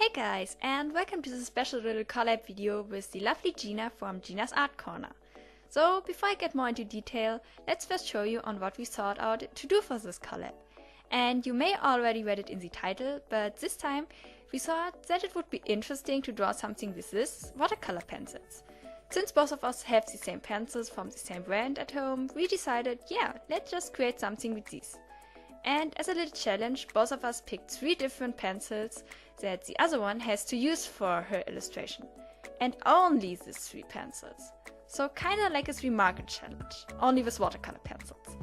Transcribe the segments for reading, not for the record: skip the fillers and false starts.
Hey guys, and welcome to this special little collab video with the lovely Gina from Gina's Art Corner. So before I get more into detail, let's first show you on what we thought out to do for this collab. And you may already read it in the title, but this time we thought that it would be interesting to draw something with this watercolor pencils. Since both of us have the same pencils from the same brand at home, we decided, yeah, let's just create something with these. And as a little challenge, both of us picked 3 different pencils that the other one has to use for her illustration. And only these 3 pencils. So kinda like a 3-marker challenge, only with watercolor pencils.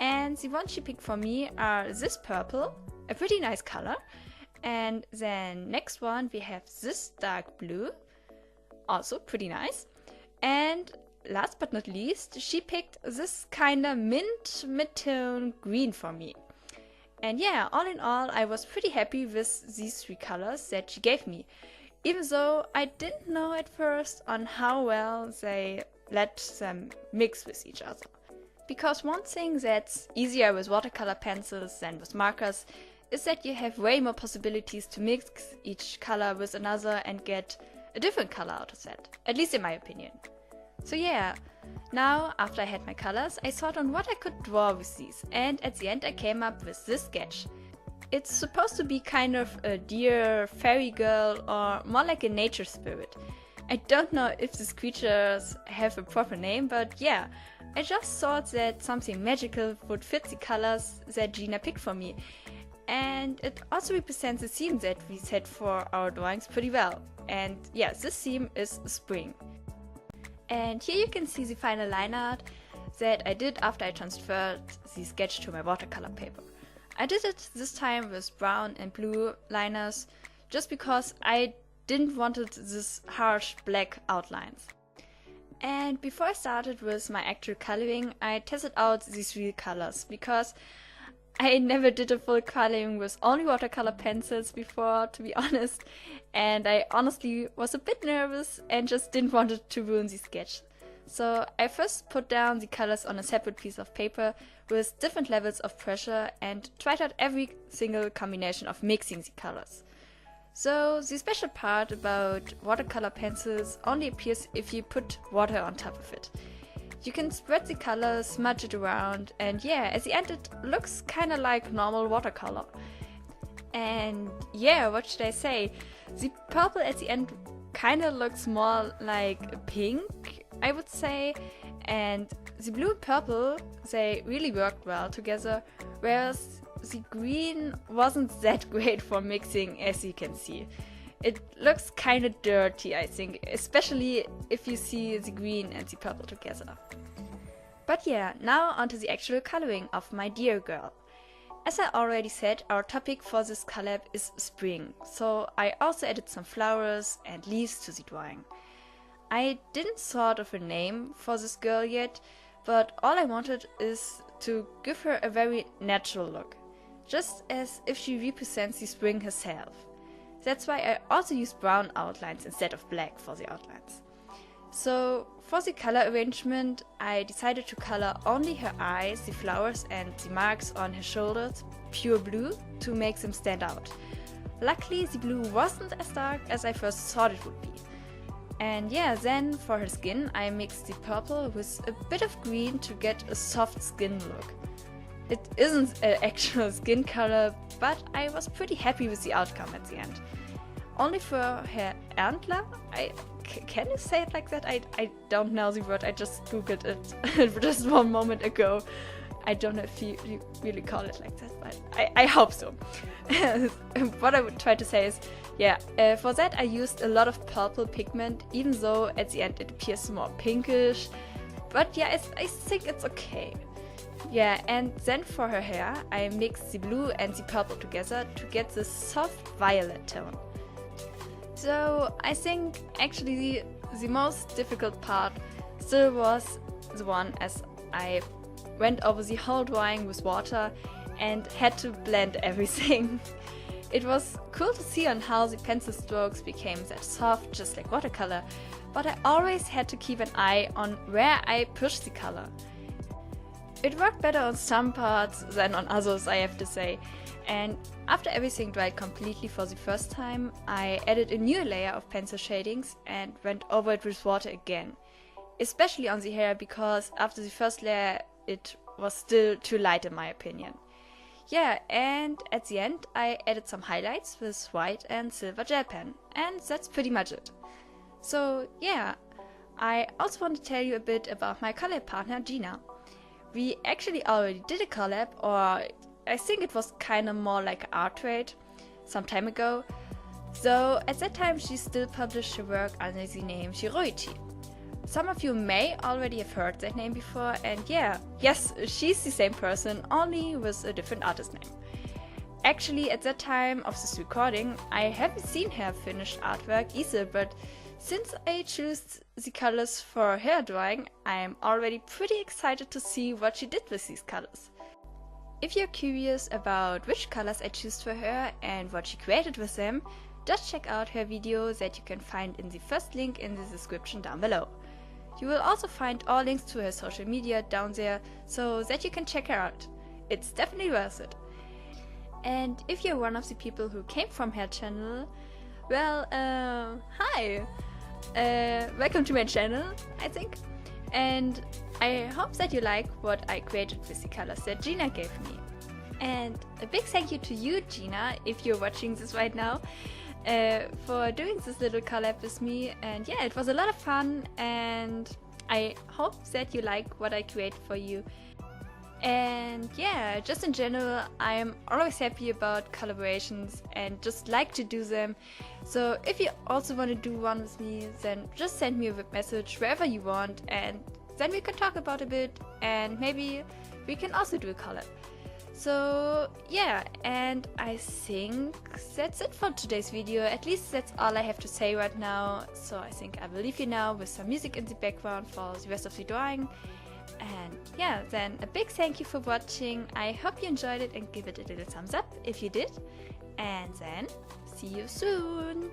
And the ones she picked for me are this purple, a pretty nice color. And then next one we have this dark blue, also pretty nice. And last but not least, she picked this kinda mint mid-tone green for me. And yeah, all in all, I was pretty happy with these 3 colors that she gave me, even though I didn't know at first on how well they let them mix with each other. Because one thing that's easier with watercolor pencils than with markers is that you have way more possibilities to mix each color with another and get a different color out of that, at least in my opinion. So yeah, now after I had my colors, I thought on what I could draw with these, and at the end I came up with this sketch. It's supposed to be kind of a deer, fairy girl, or more like a nature spirit. I don't know if these creatures have a proper name, but yeah, I just thought that something magical would fit the colors that Gina picked for me. And it also represents the theme that we set for our drawings pretty well. And yeah, this theme is spring. And here you can see the final line art that I did after I transferred the sketch to my watercolor paper. I did it this time with brown and blue liners just because I didn't want this harsh black outlines. And before I started with my actual coloring, I tested out these real colors because I never did a full coloring with only watercolor pencils before, to be honest, and I honestly was a bit nervous and just didn't want it to ruin the sketch. So I first put down the colors on a separate piece of paper with different levels of pressure and tried out every single combination of mixing the colors. So the special part about watercolor pencils only appears if you put water on top of it. You can spread the colors, smudge it around, and yeah, at the end it looks kinda like normal watercolor. And yeah, what should I say? The purple at the end kinda looks more like pink, I would say, and the blue and purple, they really worked well together, whereas the green wasn't that great for mixing, as you can see. It looks kinda dirty, I think, especially if you see the green and the purple together. But yeah, now onto the actual coloring of my dear girl. As I already said, our topic for this collab is spring, so I also added some flowers and leaves to the drawing. I didn't thought of a name for this girl yet, but all I wanted is to give her a very natural look, just as if she represents the spring herself. That's why I also used brown outlines instead of black for the outlines. So for the color arrangement, I decided to color only her eyes, the flowers and the marks on her shoulders pure blue to make them stand out. Luckily the blue wasn't as dark as I first thought it would be. And yeah, then for her skin I mixed the purple with a bit of green to get a soft skin look. It isn't an actual skin color, but I was pretty happy with the outcome at the end. Only for her antler, can you say it like that? I don't know the word, I just googled it just one moment ago. I don't know if you really call it like that, but I hope so. What I would try to say is, yeah, for that I used a lot of purple pigment, even though at the end it appears more pinkish. But yeah, I think it's okay. Yeah, and then for her hair, I mixed the blue and the purple together to get this soft violet tone. So I think actually the most difficult part still was the one as I went over the whole drawing with water and had to blend everything. It was cool to see on how the pencil strokes became that soft, just like watercolor, but I always had to keep an eye on where I pushed the color. It worked better on some parts than on others, I have to say. And after everything dried completely for the first time, I added a new layer of pencil shadings and went over it with water again. Especially on the hair, because after the first layer it was still too light in my opinion. Yeah, and at the end I added some highlights with white and silver gel pen, and that's pretty much it. So yeah, I also want to tell you a bit about my collab partner Gina. We actually already did a collab, or I think it was kinda more like an art trade some time ago. So at that time she still published her work under the name Shiroichi. Some of you may already have heard that name before, and yeah, yes, she's the same person, only with a different artist name. Actually, at that time of this recording, I haven't seen her finished artwork either, but since I chose the colors for her drawing, I'm already pretty excited to see what she did with these colors. If you're curious about which colors I chose for her and what she created with them, just check out her video that you can find in the first link in the description down below. You will also find all links to her social media down there so that you can check her out. It's definitely worth it. And if you're one of the people who came from her channel, well, hi! Welcome to my channel, I think. And I hope that you like what I created with the colors that Gina gave me. And a big thank you to you, Gina, if you're watching this right now, for doing this little collab with me. And yeah, it was a lot of fun, and I hope that you like what I create for you. And yeah, just in general, I'm always happy about collaborations and just like to do them. So if you also want to do one with me, then just send me a web message wherever you want, and then we can talk about a bit, and maybe we can also do a collab. So yeah, and I think that's it for today's video. At least that's all I have to say right now. So I think I will leave you now with some music in the background for the rest of the drawing. And yeah, then a big thank you for watching. I hope you enjoyed it, and give it a little thumbs up if you did. And then see you soon!